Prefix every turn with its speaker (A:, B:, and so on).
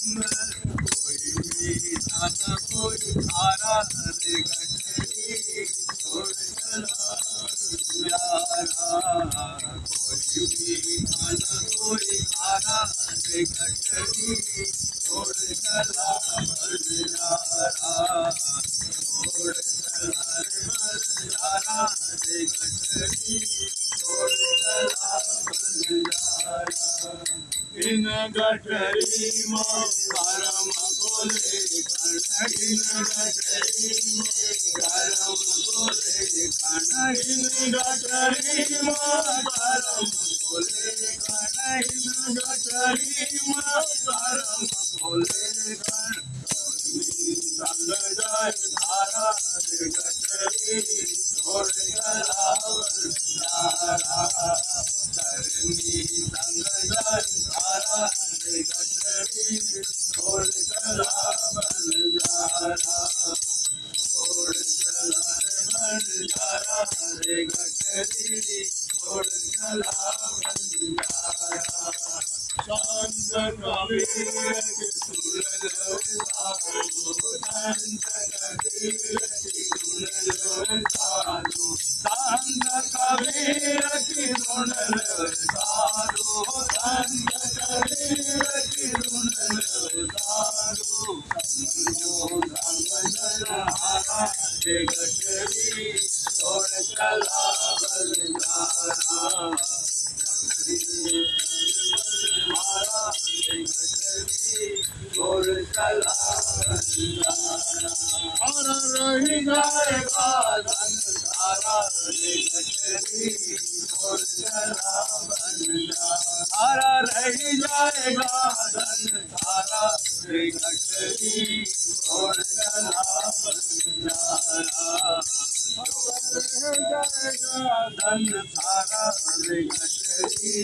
A: कोई थाना कोई धारा रे गठरी छोड़ चला प्यारा कोई थाना कोई धारा रे गठरी छोड़ चला बलिहारा छोड़ चला रे बलिहारा रे गठरी छोड़ चला बलिहारा इन गठरी में करम बोले कण इन गठरी में करम बोले कण इन गठरी में करम बोले कण इन गठरी में करम बोले कण संग जाय धारा रे गठरी छोड़ चला बलिहारा धर्मी संग जाय धारा रे गठरी छोड़ चला बलिहारा छोड़ चला रे बलिहारा रे गठरी छोड़ चला बलिहारा शांत कबीर की सुन लो साधु संत कबीर की सुन लो साधु संत कबीर की सुन लो साधु संत कबीर की सुन लो साधु समझो समझनहारा रे गठरी छोड़ चला बलिहारा बलिहारा रे गठरी छोड़ चला बलिहारा और रही जाएगा धन सारा रे गठरी छोड़ चला बलिहारा रही जाएगा धन सारा रे गठरी छोड़ चला बलिहारा रह जाएगा धन सारा रे गठरी